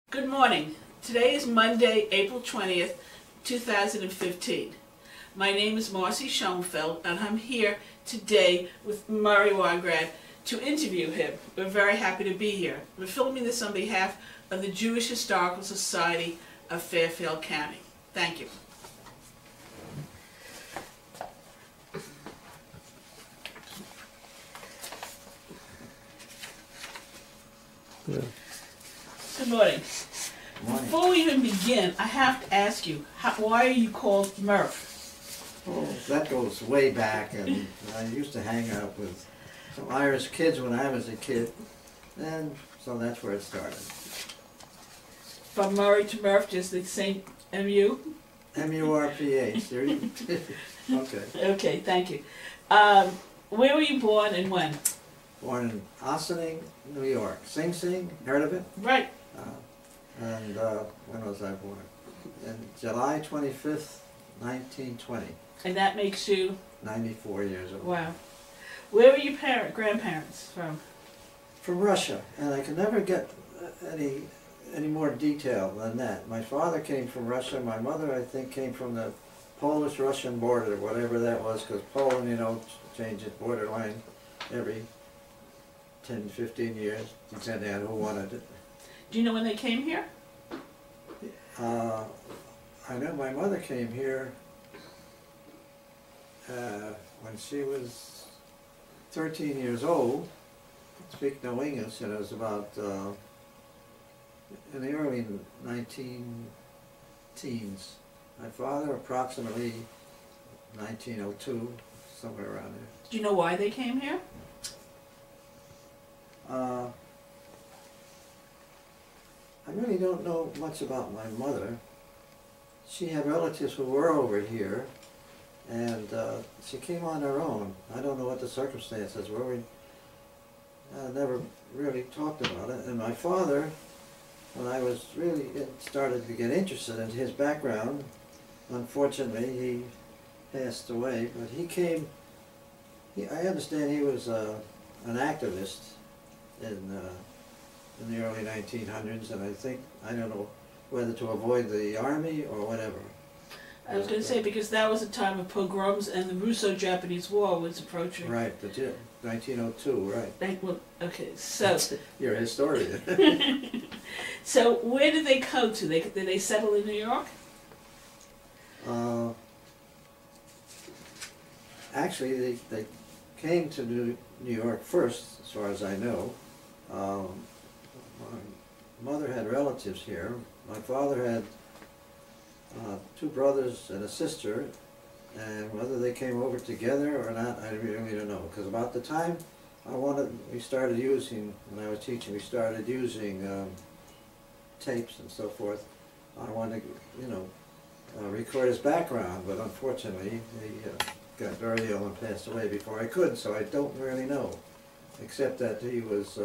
Good morning. Today is Monday, April 20th, 2015. My name is Marcie Schoenfeld, and I'm here today with Murray Weingrad to interview him. We're very happy to be here. We're filming this on behalf of the Jewish Historical Society of Fairfield County. Thank you. Yeah. Good morning. Morning. Before we even begin, I have to ask you, why are you called Murph? Oh, that goes way back, and I used to hang out with some Irish kids when I was a kid, and so that's where it started. From Murray to Murph, just the same M-U? M-U-R-P-H. There you Okay. Okay, thank you. Where were you born and when? Born in Ossining, New York. Sing Sing, heard of it? Right. And when was I born? In July 25th, 1920. And that makes you, 94 years old. wow. Where were your grandparents from? From Russia, and I can never get any more detail than that. My father came from Russia. My mother, I think, came from the Polish-Russian border, whatever that was, because Poland, you know, changed its borderline every 10, 15 years, depending on who wanted it. Do you know when they came here? I know my mother came here when she was 13 years old, speak no English, and it was about in the early 19-teens. My father, approximately 1902, somewhere around there. Do you know why they came here? I really don't know much about my mother. She had relatives who were over here, and she came on her own. I don't know what the circumstances were. We never really talked about it. And my father, when I was really started to get interested in his background, unfortunately he passed away, but he came, I understand he was an activist in the early 1900s, and I don't know whether to avoid the army or whatever. I was going to say, because that was a time of pogroms and the Russo-Japanese War was approaching. Right, 1902, right. Well, okay, so... You're a historian. So where did they come to? Did they settle in New York? Actually, they came to New York first, as far as I know. My mother had relatives here. My father had two brothers and a sister, and whether they came over together or not, I really don't know. Because about the time we started using, when I was teaching, we started using tapes and so forth. I wanted to, you know, record his background, but unfortunately he got very ill and passed away before I could, so I don't really know, except that he was,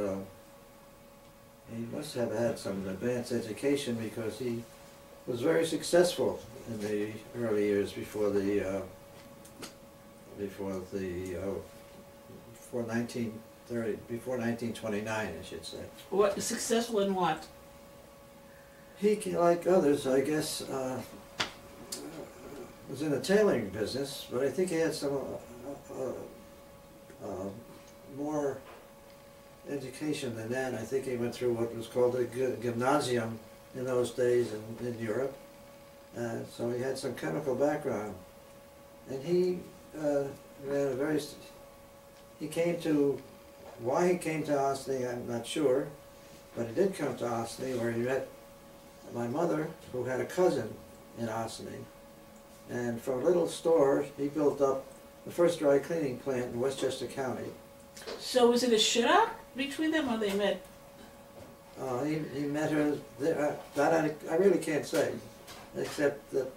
he must have had some advanced education because he was very successful in the early years before 1929, I should say. What, successful in what? He, like others, I guess, was in the tailoring business, but I think he had some more education than that. I think he went through what was called a gymnasium in those days in Europe. So he had some chemical background. And he ran a very... He came to... Why he came to Ossining, I'm not sure, but he did come to Ossining, where he met my mother, who had a cousin in Ossining. And from a little store, he built up the first dry cleaning plant in Westchester County. So was it a shootout between them, or they met? He met her there. That I really can't say, except that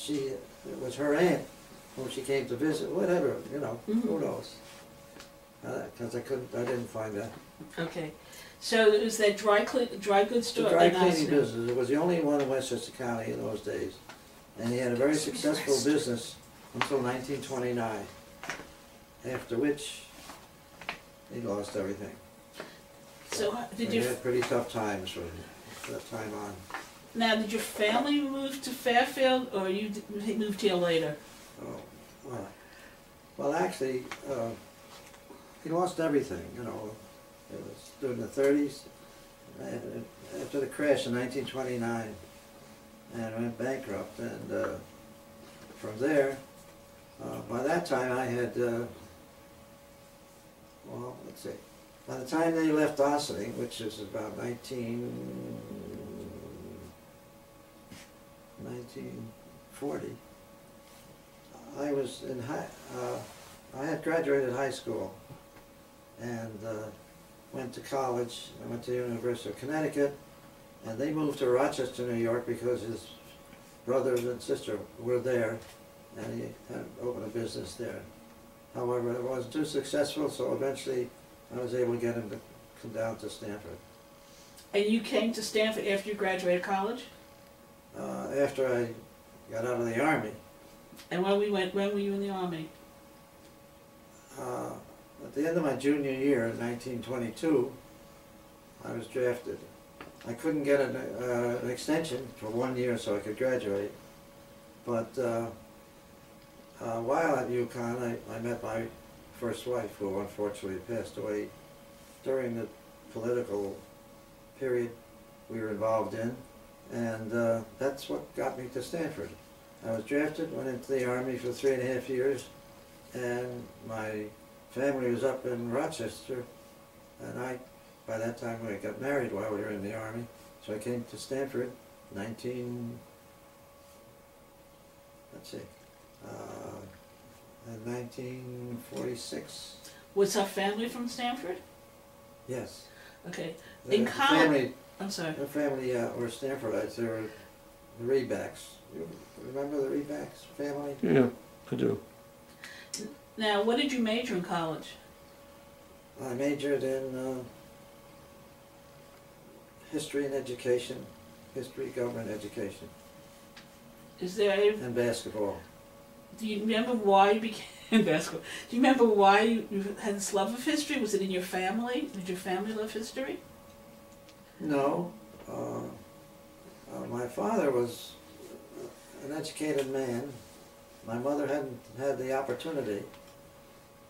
it was her aunt whom she came to visit. Whatever, you know, who knows? Because I didn't find that. Okay, so it was that dry goods store. The dry cleaning business. It was the only one in Westchester County in those days, and he had a very successful business until 1929. After which, he lost everything. So did He you? had pretty tough times that time on. Now, did your family move to Fairfield, or you moved here later? Oh, well, actually, he lost everything, you know. It was during the 30s, after the crash in 1929, and went bankrupt. And from there, by that time I had, well, let's see, by the time they left Ossining, which is about 1940, I was in I had graduated high school and went to college. I went to the University of Connecticut, and they moved to Rochester, New York, because his brothers and sister were there, and he had opened a business there. However, it wasn't too successful, so eventually I was able to get him to come down to Stanford. And you came to Stanford after you graduated college? After I got out of the Army. And when were you in the Army? At the end of my junior year, in 1922, I was drafted. I couldn't get an extension for 1 year so I could graduate, but while at UConn, I met my first wife, who unfortunately passed away during the political period we were involved in, and that's what got me to Stanford. I was drafted, went into the Army for 3.5 years, and my family was up in Rochester, and by that time we got married while we were in the Army, so I came to Stanford in 1946. Was her family from Stanford? Yes. Okay. In college, I'm sorry. her family were Stanfordites. They were the Rebacks. You remember the Rebacks family? Yeah, I do. Now, what did you major in college? I majored in history and education, history, government education, Is there and basketball. Do you remember why you became basketball? Do you remember why you had this love of history? Was it in your family? Did your family love history? No. My father was an educated man. My mother hadn't had the opportunity.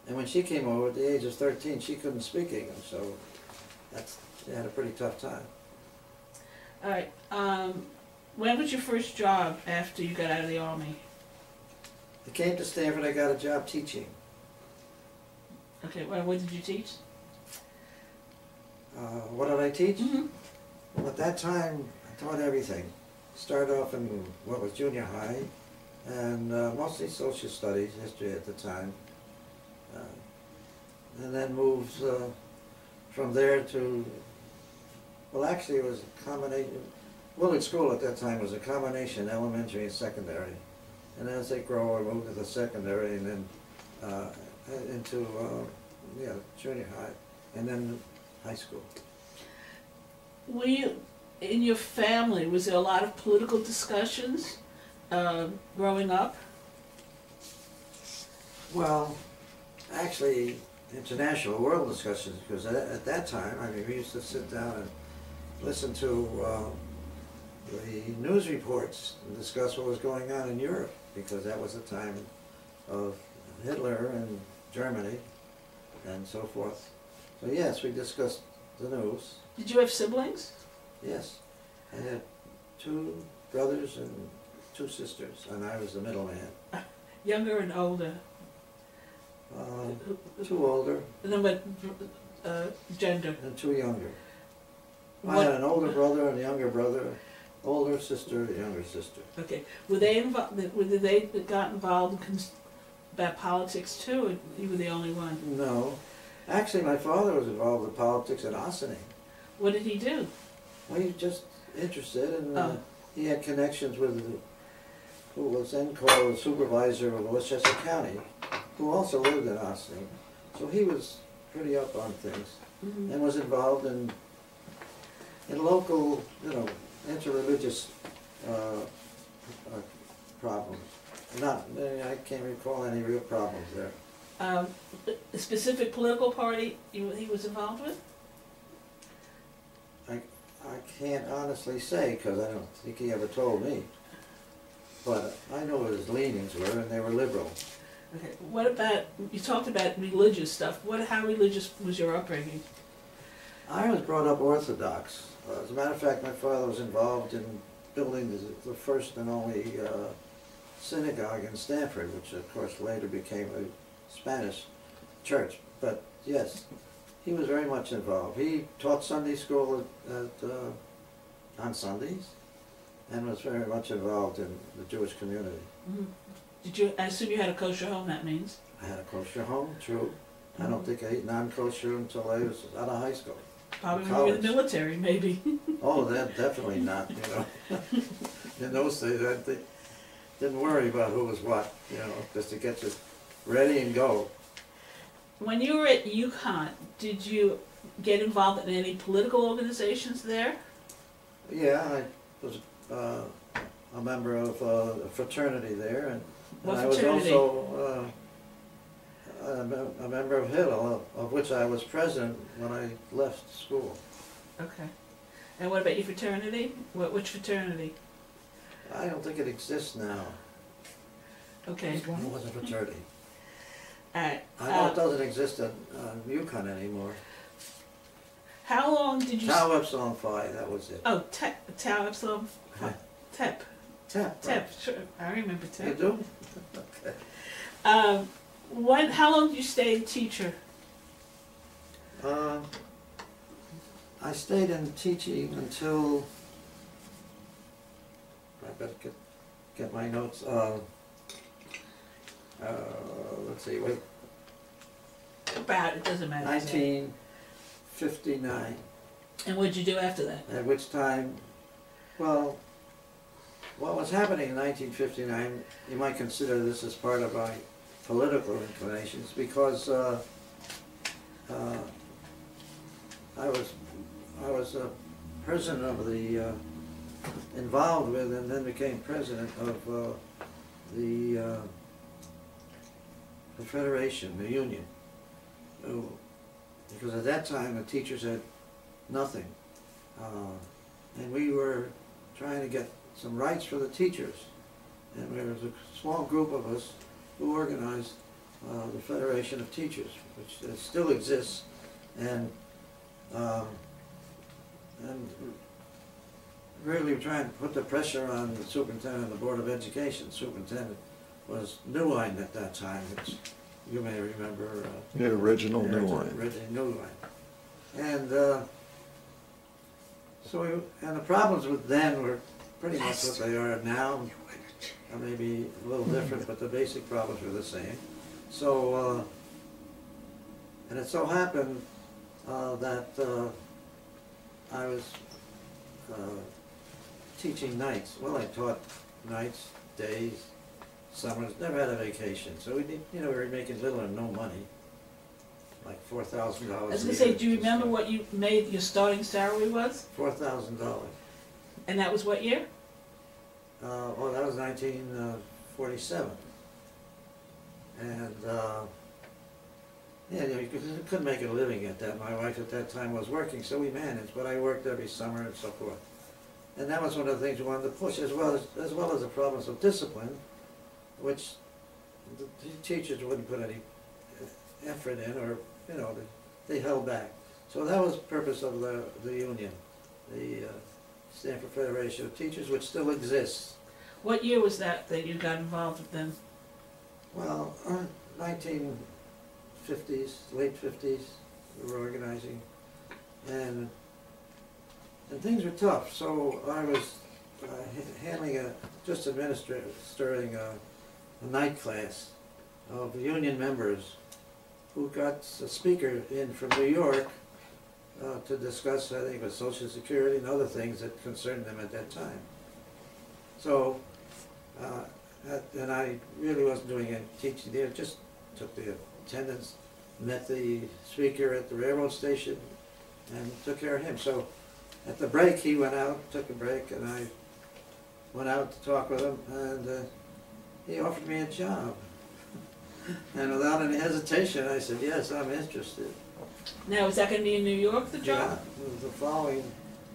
And when she came over at the age of 13, she couldn't speak English, so she had a pretty tough time. All right. When was your first job after you got out of the Army? I came to Stanford, I got a job teaching. Okay, well, what did you teach? What did I teach? Mm-hmm. Well, at that time, I taught everything. Started off in what was junior high, and mostly social studies, history at the time. And then moved from there to, well, actually it was a combination. Willard School at that time was a combination, elementary and secondary. And as they grow, I moved to the secondary, and then into junior high, and then high school. Were you, in your family, was there a lot of political discussions growing up? Well, actually, international world discussions, because at that time, I mean, we used to sit down and listen to the news reports and discuss what was going on in Europe, because that was the time of Hitler and Germany and so forth. So yes, we discussed the news. Did you have siblings? Yes. I had 2 brothers and 2 sisters, and I was the middle man. Younger and older? 2 older. And then what gender? And 2 younger. I had an older brother and a younger brother, older sister, a younger sister. Okay. Were they involved? Whether they got involved in about politics too, or you were the only one? No. Actually, my father was involved in politics at Ossining. What did he do? Well, he was just interested, and he had connections with who was then called the supervisor of Westchester County, who also lived in Ossining. So he was pretty up on things, Mm-hmm. and was involved in local, interreligious problems. I can't recall any real problems there. A specific political party he was involved with? I can't honestly say, because I don't think he ever told me. But I know what his leanings were, and they were liberal. Okay. What about, you talked about religious stuff. How religious was your upbringing? I was brought up Orthodox. As a matter of fact, my father was involved in building the first and only synagogue in Stanford, which of course later became a Spanish church. But yes, he was very much involved. He taught Sunday school on Sundays, and was very much involved in the Jewish community. Mm-hmm. I assume you had a kosher home, that means? I had a kosher home, true. I don't think I ate non-kosher until I was out of high school. Probably when you were in the military, maybe. Oh, that definitely not, you know. In those days, they didn't worry about who was what, you know, just to get you ready and go. When you were at UConn, did you get involved in any political organizations there? Yeah, I was a member of a fraternity there, and What I was fraternity? also a member of Hill, of which I was president when I left school. Okay. And what about your fraternity? Which fraternity? I don't think it exists now. Okay. It was a fraternity. Alright. I know it doesn't exist at UConn anymore. How long did you... Tau Epsilon Phi, that was it. Oh, Tau Epsilon... TEP. TEP. TEP, sure. I remember You TEP. do? Okay. How long did you stay teacher? I stayed in teaching until, I better get my notes, let's see, wait, About, it doesn't matter. 1959, And what did you do after that? at which time, well, what was happening in 1959, you might consider this as part of my political inclinations, because I was a president of the, involved with and then became president of the Federation, the union. Because at that time the teachers had nothing. And we were trying to get some rights for the teachers. And there was a small group of us who organized the Federation of Teachers, which still exists, and really trying to put the pressure on the superintendent of the Board of Education. The superintendent was Newline at that time, which you may remember. The original Newline. Original Newline. And and the problems with then were pretty much what they are now. Maybe a little different, but the basic problems were the same. So, and it so happened that I was teaching nights. Well, I taught nights, days, summers, never had a vacation. So we did, we were making little or no money, like $4,000. I was going to say, do you remember what you made your starting salary was? $4,000. And that was what year? Well, that was 1947. And yeah, you couldn't make a living at that. My wife at that time was working, so we managed, but I worked every summer and so forth. And that was one of the things we wanted to push, as well as the problems of discipline, which the teachers wouldn't put any effort in, or, they held back. So that was the purpose of the union, the Stanford Federation of Teachers, which still exists. What year was that you got involved with them? Well, 1950s, late 50s, we were organizing, and things were tough. So I was handling just administering a night class of union members who got a speaker in from New York to discuss, I think, it was Social Security and other things that concerned them at that time. So, and I really wasn't doing any teaching there, just took the attendance, met the speaker at the railroad station, and took care of him. So at the break, he went out, took a break, and I went out to talk with him, and he offered me a job. And without any hesitation, I said, yes, I'm interested. Now, is that going to be in New York, the Yeah, job? it was the following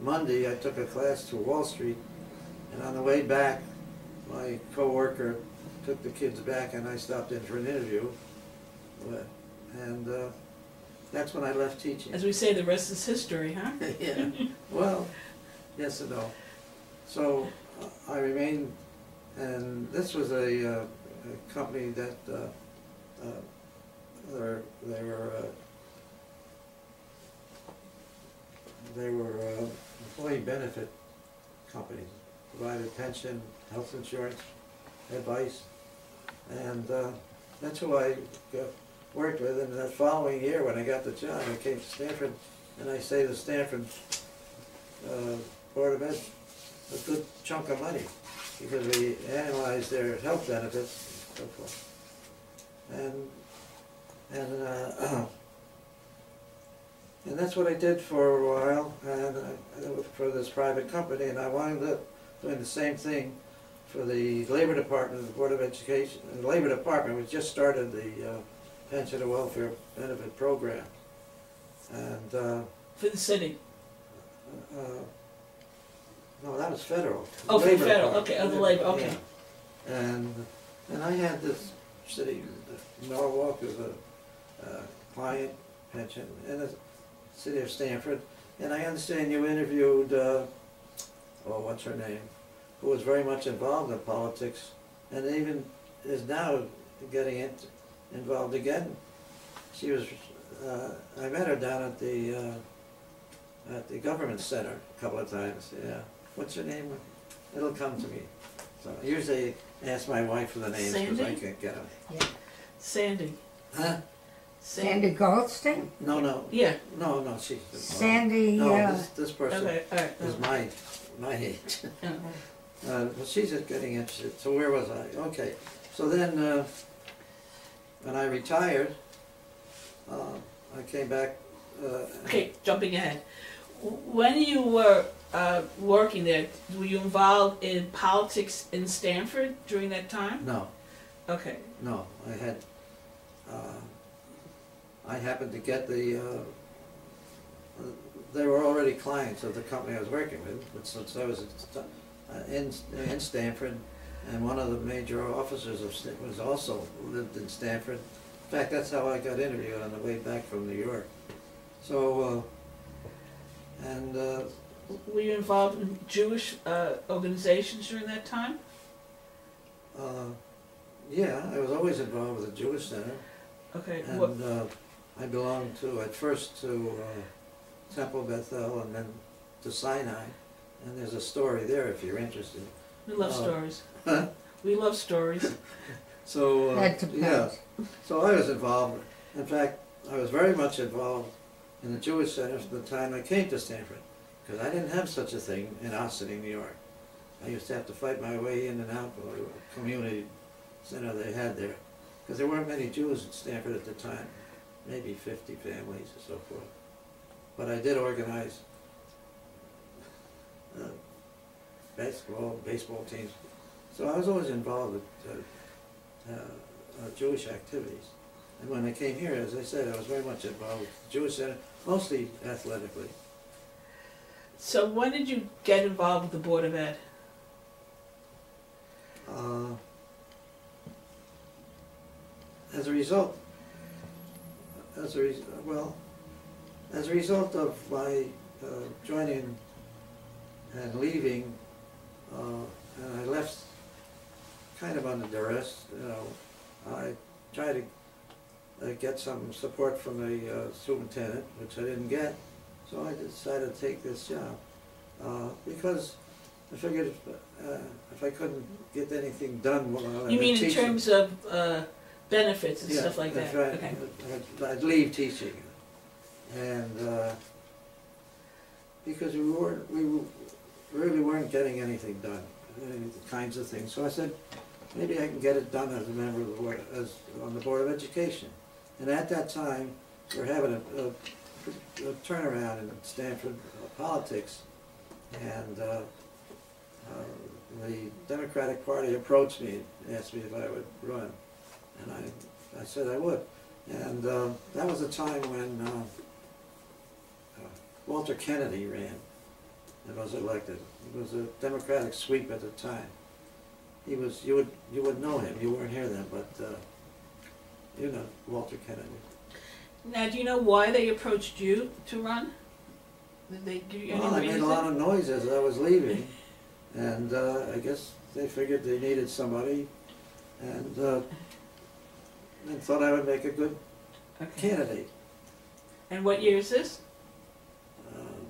Monday, I took a class to Wall Street, and on the way back, my coworker took the kids back, and I stopped in for an interview. And that's when I left teaching. As we say, the rest is history, huh? Yeah. Well, yes and no. So I remained, and this was a company that they were employee benefit companies, provided pension, health insurance, advice, and that's who I worked with. And that following year, when I got the job, I came to Stanford, and I saved the Stanford Board of Ed a good chunk of money because we analyzed their health benefits and so forth. And that's what I did for a while, and for this private company, and I wound up doing the same thing for the Labor Department of the Board of Education. And the Labor Department, we just started the Pension and Welfare Benefit Program. And For the city. no, that was federal. Oh, for the Labor federal, Department. okay, of the labor, okay. Yeah. And I had this city, Norwalk as a client pension, and the city of Stanford. And I understand you interviewed, what's her name, who was very much involved in politics, and even is now getting involved again. She was, I met her down at the government center a couple of times. Yeah, what's her name? It'll come to me. So I usually ask my wife for the names because I Sandy? can't get them. Yeah. Sandy. Huh? Sandy Goldstein? No, Yeah. no, she's Sandy, no, this person Okay, all right. is my age. Yeah. Well, she's just getting interested. So where was I? Okay. So then, when I retired, I came back. Okay, jumping ahead. When you were working there, were you involved in politics in Stanford during that time? No, Okay. no. I happened to get the. They were already clients of the company I was working with, but since I was in Stanford, and one of the major officers of Stanford was also lived in Stanford. In fact, that's how I got interviewed on the way back from New York. So, Were you involved in Jewish organizations during that time? yeah, I was always involved with the Jewish Center, Okay. and I belonged at first to Temple Bethel, and then to Sinai. And there's a story there if you're interested. We love stories. Huh? We love stories. So, That yeah, depends. so I was involved. In fact, I was very much involved in the Jewish Center from the time I came to Stanford, because I didn't have such a thing in our city, New York. I used to have to fight my way in and out of a community center they had there, because there weren't many Jews in Stanford at the time, maybe 50 families or so forth. But I did organize baseball teams. So I was always involved with Jewish activities. And when I came here, as I said, I was very much involved with the Jewish Center, mostly athletically. So when did you get involved with the Board of Ed? As a result of my joining and leaving, and I left kind of under duress, I tried to get some support from the superintendent, which I didn't get, so I decided to take this job, because I figured if I couldn't get anything done while I was You mean in teaching, terms of benefits and stuff like that's that? right. Okay. I'd leave teaching, and because we really weren't getting anything done, any kinds of things. So I said, maybe I can get it done as a member of the board, on the Board of Education. And at that time, we were having a turnaround in Stanford politics, and the Democratic Party approached me and asked me if I would run, and I said I would. And that was a time when Walter Kennedy ran, and was elected. It was a Democratic sweep at the time. He was, you would know him, you weren't here then, but, you know, Walter Kennedy. Now, do you know why they approached you to run? Did they give you any Well, I reason? made a lot of noise as I was leaving, and I guess they figured they needed somebody, and thought I would make a good Okay. candidate. And what year is this?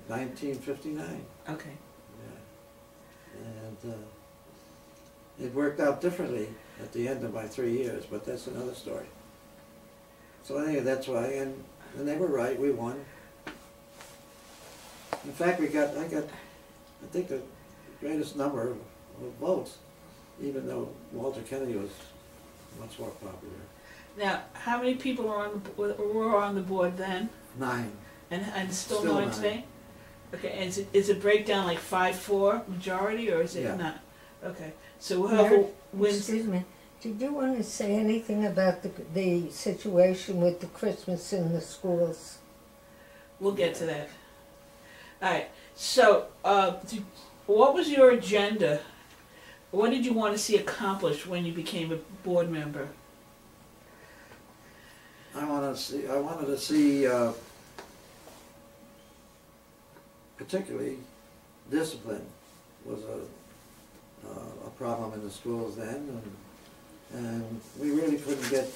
1959. Okay. Yeah. And it worked out differently at the end of my 3 years, but that's another story. So anyway, that's why, and they were right, we won. In fact, I think the greatest number of votes, even though Walter Kennedy was much more popular. Now, how many people were on the board then? 9. And still Still 9 9. today? Okay, and is it breakdown like 5-4 majority, or is it Yeah. not? Okay, so whoever wins. Excuse me, did you want to say anything about the situation with the Christmas in the schools? We'll get to that. All right. So, what was your agenda? What did you want to see accomplished when you became a board member? I wanted to see particularly discipline was a problem in the schools then, and we really couldn't get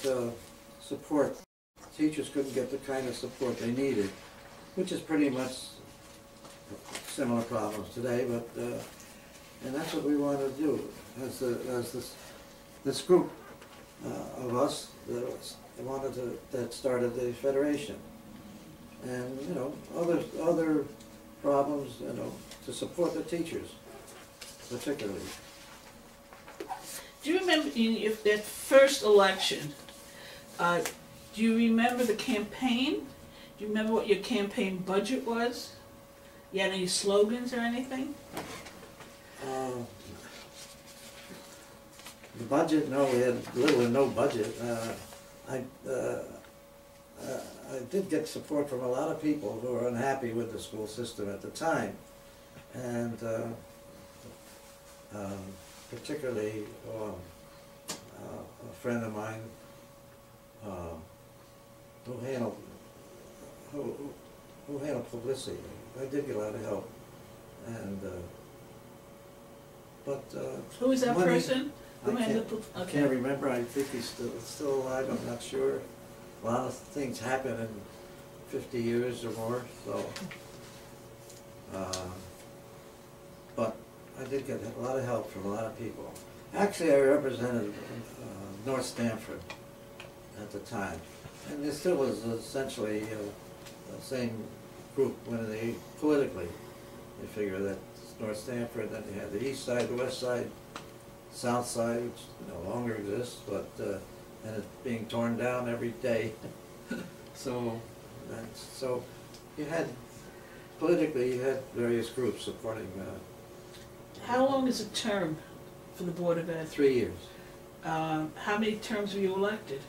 support. Teachers couldn't get the kind of support they needed, which is pretty much similar problems today. But and that's what we wanted to do as this group of us that started the federation, and you know other problems, you know, to support the teachers particularly. Do you remember if that first election? Do you remember the campaign? Do you remember what your campaign budget was? You had any slogans or anything? The budget, no, we had little or no budget. I did get support from a lot of people who were unhappy with the school system at the time, and particularly a friend of mine who handled publicity. I did get a lot of help, and Who was that when he- person? Who I handled can't, the- I can't remember. I think he's still alive. I'm not sure. A lot of things happen in 50 years or more, so. But I did get a lot of help from a lot of people. Actually, I represented North Stamford at the time, and it still was essentially the same group when they politically. They figure that North Stamford, then you had the east side, the west side, south side, which no longer exists, but and it's being torn down every day. So you had politically you had various groups supporting. How long is a term for the Board of Ed? 3 years, How many terms were you elected?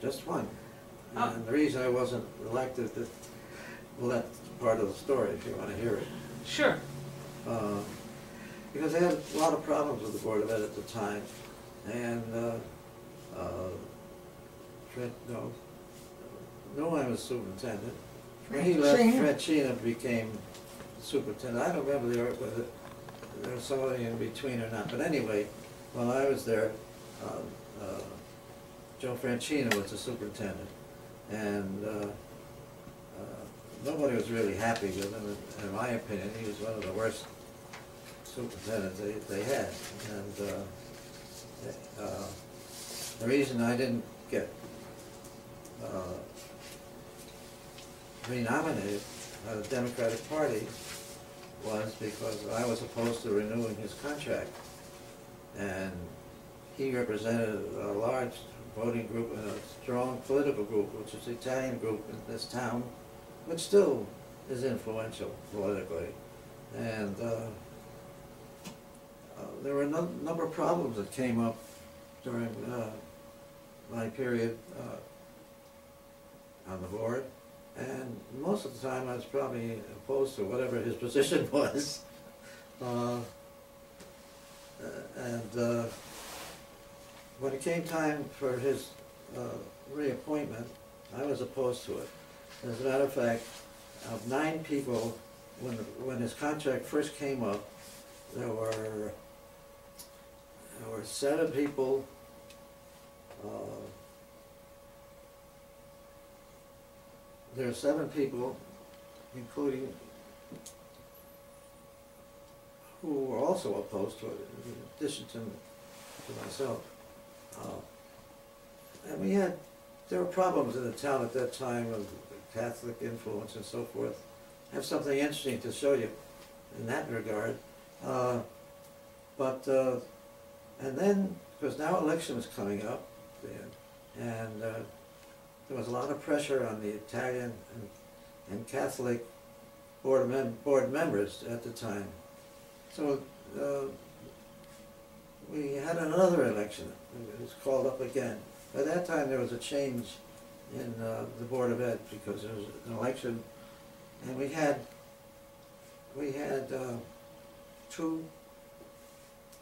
just one. Oh. And the reason I wasn't elected, well, that's part of the story if you want to hear it. Sure. Because I had a lot of problems with the Board of Ed at the time, and I was superintendent. When he left, Fred Sheena became superintendent. I don't remember whether there was somebody in between or not, but anyway, while I was there, Joe Franchina was the superintendent, and nobody was really happy with him, in my opinion. He was one of the worst superintendents they had, and the reason I didn't get renominated by the Democratic Party was because I was opposed to renewing his contract, and he represented a large voting group and a strong political group, which is the Italian group in this town, which still is influential politically. And there were a number of problems that came up during my period on the board, And most of the time I was probably opposed to whatever his position was. When it came time for his reappointment, I was opposed to it. As a matter of fact, of 9 people, when his contract first came up, there were 7 people. There are 7 people, including who were also opposed to it, in addition to myself. And there were problems in the town at that time of Catholic influence and so forth. I have something interesting to show you in that regard. And then, because now election was coming up, and there was a lot of pressure on the Italian and Catholic board members at the time. So we had another election. It was called up again. By that time there was a change in the Board of Ed because there was an election, and we had 2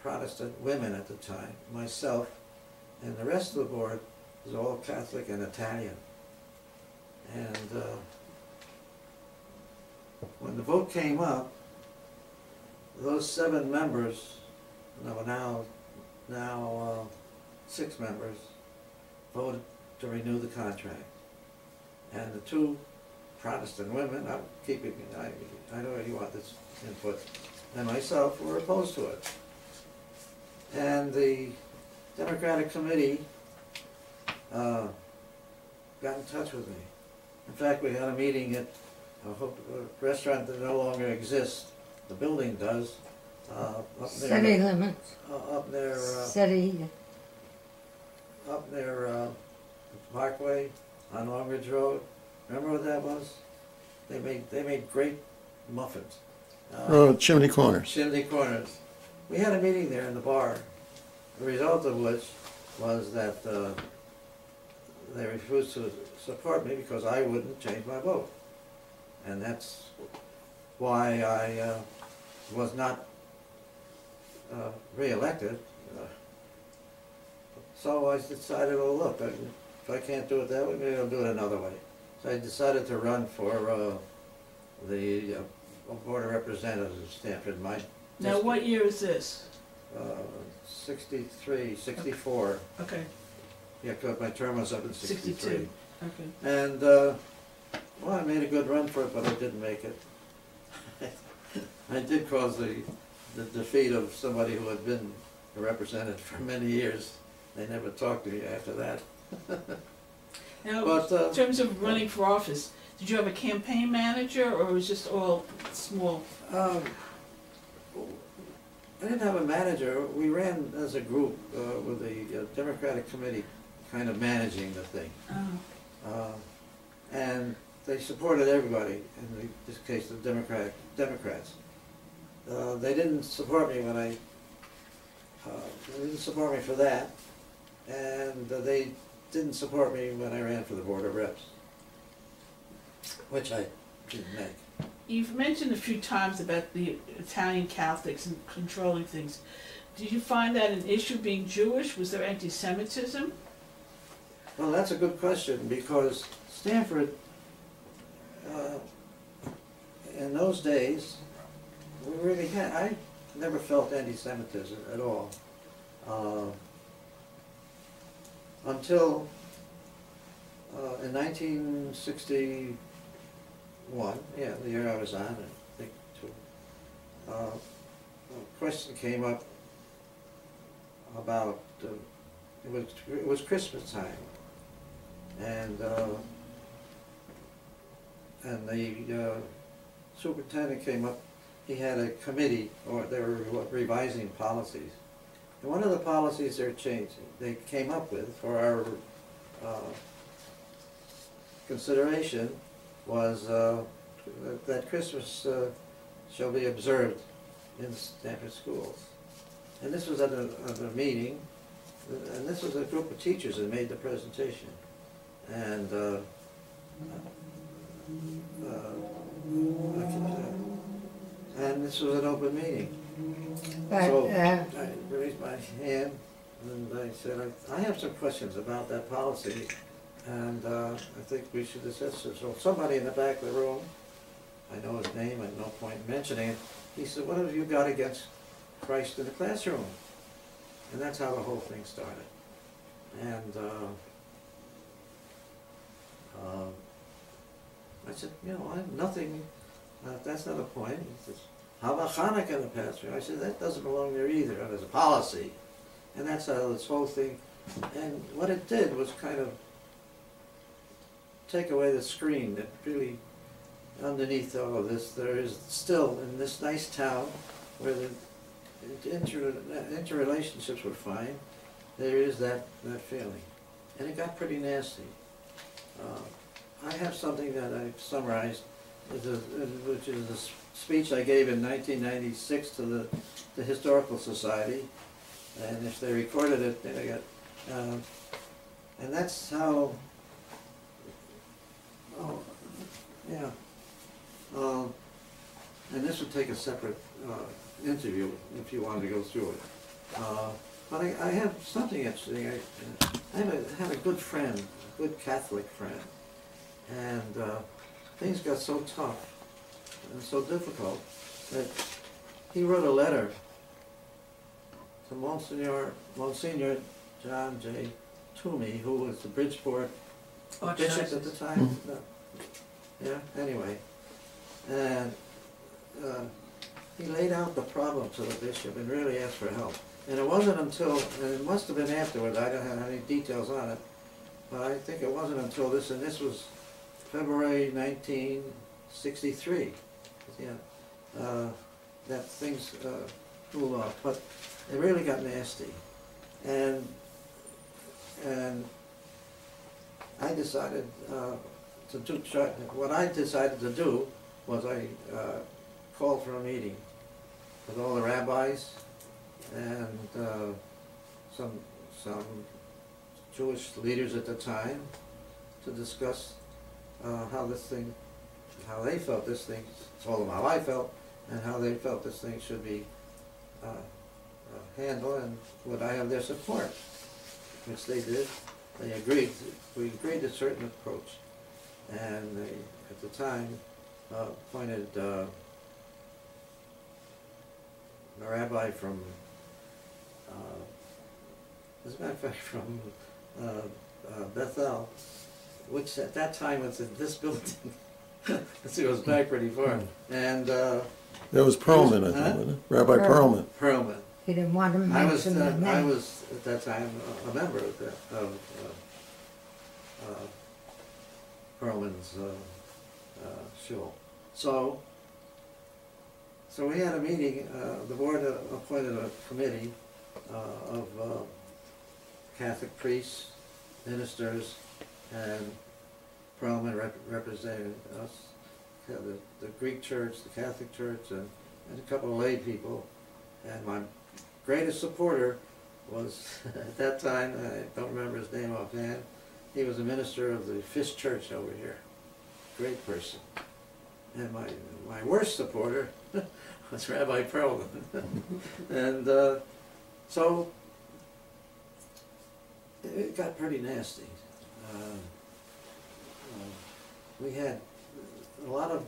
Protestant women at the time, myself, and the rest of the board was all Catholic and Italian. And when the vote came up, those 7 members, now 6 members, voted to renew the contract. And the 2 Protestant women, I know you want this input, and myself were opposed to it. And the Democratic Committee got in touch with me. In fact, we had a meeting at a restaurant that no longer exists. The building does. Up there, City limits. Up there. City. Up near the Parkway on Long Ridge Road. Remember what that was? They made great muffins. Chimney Corners. Chimney Corners. We had a meeting there in the bar. The result of which was that they refused to support me because I wouldn't change my vote. And that's why I was not re-elected. So I decided, well, look, if I can't do it that way, maybe I'll do it another way. So I decided to run for the Board of Representatives of Stamford. Now, what year is this? 63, 64. Okay. Yeah, because my term was up in 63. 62. Okay. And, well, I made a good run for it, but I didn't make it. I did cause the defeat of somebody who had been a representative for many years. They never talked to me after that. Now, But, in terms of running for office, did you have a campaign manager, or was it just all small? I didn't have a manager. We ran as a group with the Democratic Committee kind of managing the thing. Oh. And they supported everybody, in this case the Democrats. They didn't support me when they didn't support me for that, and they didn't support me when I ran for the Board of Reps, which I didn't make. You've mentioned a few times about the Italian Catholics and controlling things. Did you find that an issue being Jewish? Was there anti-Semitism? Well, that's a good question, because Stanford, in those days, we really had, I never felt anti-Semitism at all. Until in 1961, yeah, the year I was on, I think, too, a question came up about, it was Christmas time, and the superintendent came up. He had a committee, or they were revising policies. And one of the policies they came up with for our consideration was that Christmas shall be observed in Stanford schools. And this was at a meeting, and this was a group of teachers that made the presentation. And and this was an open meeting. But, So I raised my hand and I said, I have some questions about that policy, and I think we should discuss it. So somebody in the back of the room, I know his name, I have no point in mentioning it, he said, what have you got against Christ in the classroom? And that's how the whole thing started. And I said, you know, I have nothing, that's not a point. He says, how about Hanukkah in the classroom? I said, that doesn't belong there either, as a policy. And that's how this whole thing, and what it did was kind of take away the screen that really, underneath all of this, there is still, in this nice town, where the interrelationships were fine, there is that feeling. And it got pretty nasty. I have something that I've summarized, which is a speech I gave in 1996 to the Historical Society, and if they recorded it, they got, and that's how, oh, yeah, and this would take a separate interview if you wanted to go through it. But I have something interesting. I have a good friend, a good Catholic friend, and things got so tough and so difficult that he wrote a letter to Monsignor John J. Toomey, who was the Bridgeport bishop at the time. No. Yeah, anyway. And he laid out the problem to the bishop and really asked for help. And it wasn't until, and it must have been afterwards, I don't have any details on it, but I think it wasn't until this, and this was February 1963, yeah, that things cooled off. But it really got nasty. And I decided to do, what I decided to do was I called for a meeting with all the rabbis and some Jewish leaders at the time to discuss how they felt this thing, told them how I felt, and how they felt this thing should be handled, and would I have their support, which they did. They agreed. We agreed to a certain approach, and they, at the time, appointed a rabbi from, as a matter of fact, from Bethel, which at that time was in this building. It goes back pretty far. And That was Perlman, I think, wasn't it? Rabbi Perlman. Perlman. he didn't want to mention the name. I was at that time a member of Perlman's shul. So we had a meeting. The board appointed a committee of Catholic priests, ministers, and Perlman represented us, the Greek Church, the Catholic Church, and a couple of lay people. And my greatest supporter was, at that time, I don't remember his name offhand, he was a minister of the Fish Church over here. Great person. And my worst supporter was Rabbi Perlman. And so it got pretty nasty. We had a lot of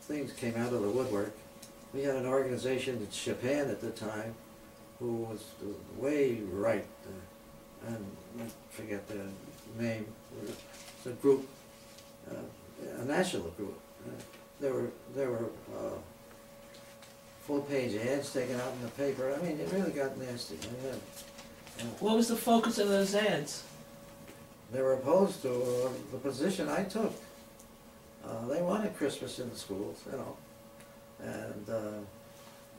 things came out of the woodwork. We had an organization in Japan at the time who was way right, and I forget the name. It's a group, a national group. There were full-page ads taken out in the paper. I mean, it really got nasty. What was the focus of those ads? They were opposed to the position I took. They wanted Christmas in the schools, you know, and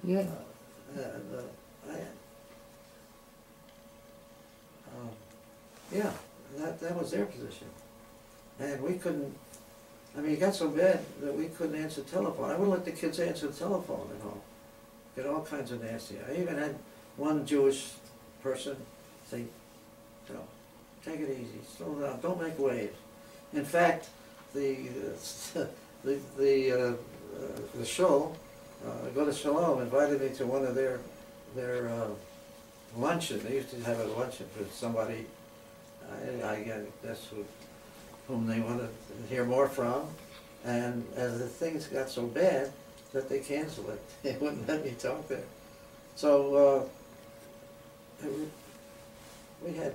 Yeah. yeah, that was their position, and we couldn't. I mean, it got so bad that we couldn't answer the telephone. I wouldn't let the kids answer the telephone at home. Get all kinds of nasty. I even had one Jewish person say, "Take it easy, slow down, don't make waves." In fact, the show, Go to Shalom, invited me to one of their luncheon. They used to have a luncheon for somebody, I guess whom they wanted to hear more from. And as the things got so bad that they canceled it, they wouldn't let me talk there. So we had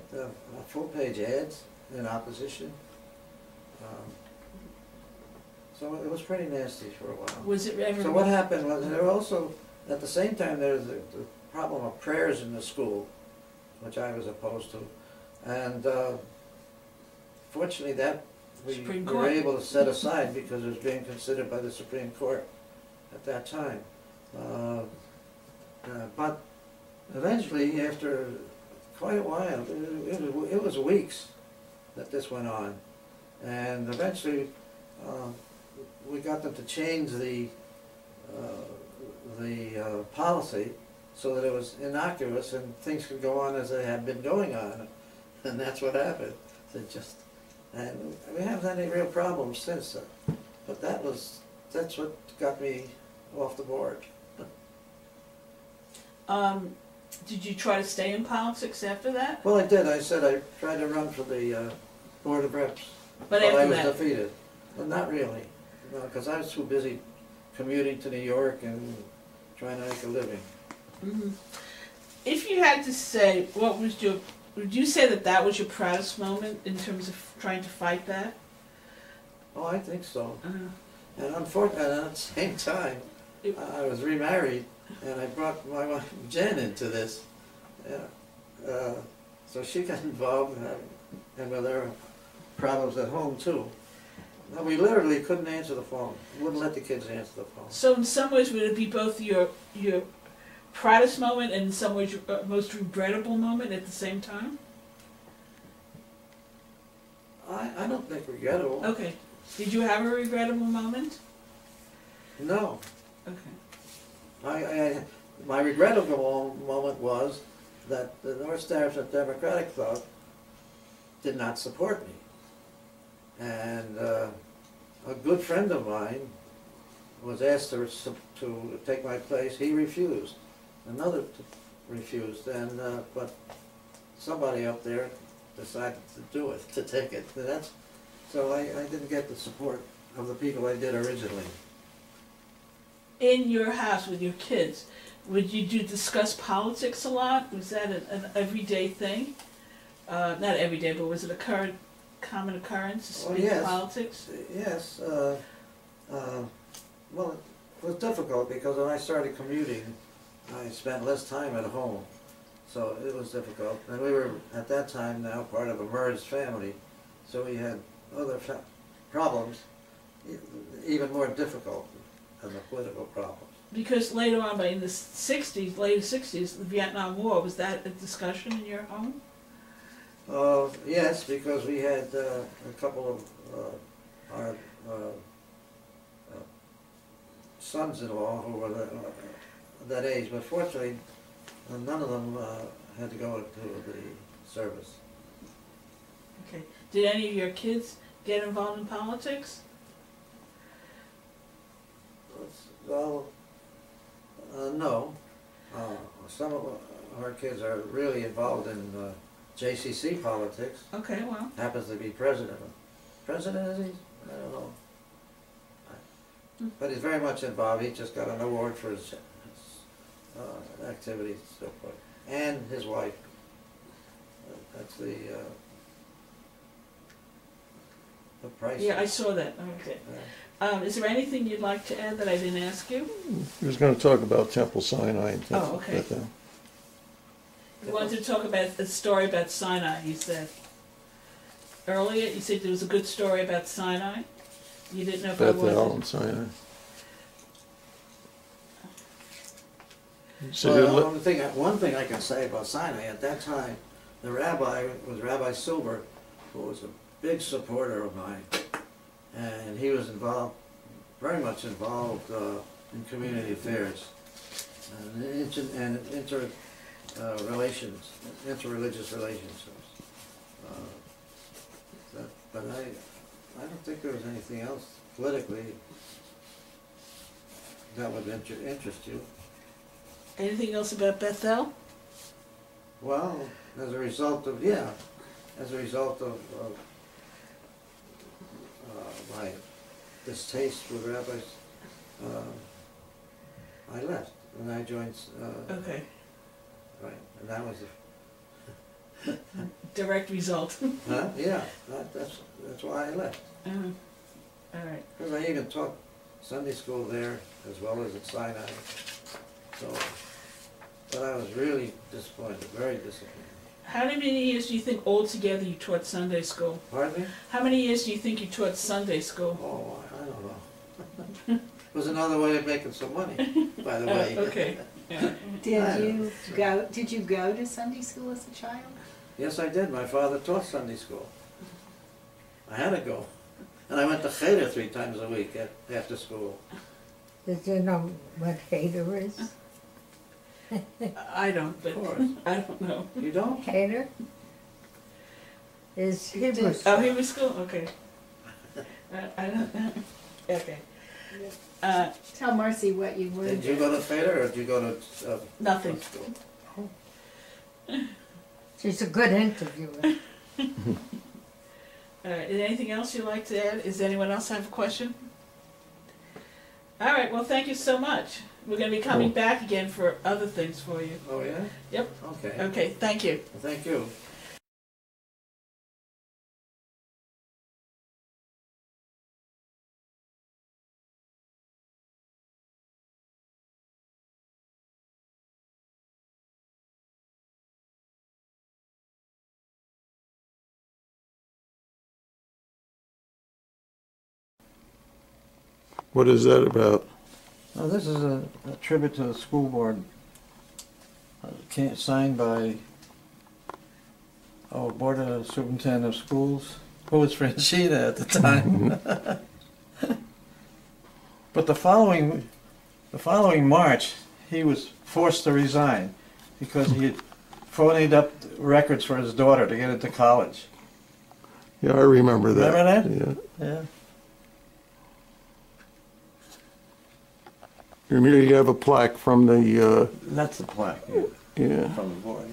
full-page ads in opposition. So it was pretty nasty for a while. Was it ever? So what happened was there were also, at the same time, there was the problem of prayers in the school, which I was opposed to. And fortunately that we were able to set aside because it was being considered by the Supreme Court at that time. But eventually, after quite a while, it was weeks that this went on. And eventually, we got them to change the policy so that it was innocuous and things could go on as they had been going on, and that's what happened. And we haven't had any real problems since then. But that's what got me off the board. Did you try to stay in politics after that? Well, I did. I said I tried to run for the Board of Reps, But I after was that, defeated. But not really, because I was too busy commuting to New York and trying to make a living. mm-hmm. If you had to say, what was your, would you say that that was your proudest moment in terms of trying to fight that? Oh, I think so. Uh-huh. And unfortunately, at the same time, I was remarried, and I brought my wife Jen into this. Yeah. So she got involved, and with her problems at home too. Now, we literally couldn't answer the phone. Wouldn't let the kids answer the phone. So in some ways, would it be both your proudest moment and in some ways your most regrettable moment at the same time? I don't think regrettable. Okay. Did you have a regrettable moment? No. Okay. My regrettable moment was that the North Stuyvesant Democratic Club did not support me. And a good friend of mine was asked to take my place. He refused. Another refused, and but somebody up there decided to do it, to take it. So I didn't get the support of the people I did originally. In your house with your kids, would you discuss politics a lot? Was that an everyday thing? Not every day, but was it a common occurrence to speak yes. politics? Yes. Well, it was difficult because when I started commuting, I spent less time at home. So it was difficult. And we were, at that time now, part of a merged family. So we had other problems, even more difficult than the political problems. Because later on, in the 60s, later 60s, the Vietnam War, was that a discussion in your home? Yes, because we had a couple of our sons-in-law who were that age, but fortunately none of them had to go into the service. Okay. Did any of your kids get involved in politics? Well, no. Some of our kids are really involved in JCC politics. Okay, well. Happens to be president. President, is he? I don't know. But he's very much involved. He just got an award for his activities and so forth. And his wife. That's the price. Yeah, I saw that. Okay. Is there anything you'd like to add that I didn't ask you? He was going to talk about Temple Sinai and things Oh, okay. like that. You wanted to talk about the story about Sinai, you said. Earlier, you said there was a good story about Sinai. You didn't know if I Bethel wanted. and Sinai. Well, one thing I can say about Sinai, at that time, the rabbi was Rabbi Silber, who was a big supporter of mine. And he was involved, very much involved in community affairs and interreligious relationships. But I don't think there was anything else politically that would interest you. Anything else about Bethel? Well, as a result of my distaste for rabbis, I left and I joined. Okay. Right, and that was Direct result. yeah. That's why I left. All right. Because I even taught Sunday school there as well as at Sinai. So, but I was really disappointed, very disappointed. How many years do you think altogether you taught Sunday school? Pardon me? How many years do you think you taught Sunday school? Oh, I don't know. It was another way of making some money, by the way. Okay. Yeah. Did you go to Sunday school as a child? Yes, I did. My father taught Sunday school. I had to go. And I went to Cheder 3 times a week after school. Did you know what Hader is? I don't, but Of course. I don't know. You don't? Hader is Hebrew. Oh, Hebrew school? Okay. I don't know. Okay. Tell Marcie what you learned. Did you go to Cheder or did you go to Nothing. school? She's a good interviewer. All right. Is there anything else you'd like to add? Does anyone else have a question? All right. Well, thank you so much. We're going to be coming back again for other things for you. Oh, yeah? Yep. Okay. Okay. Thank you. Thank you. What is that about? Now, this is a tribute to the school board, signed by, Board of Superintendent of Schools, who was Franchina at the time. But the following March, he was forced to resign because he had phonied up records for his daughter to get into college. Yeah, I remember that. Remember that? Yeah. Yeah. You have a plaque from the, That's the plaque, yeah, yeah. from the board.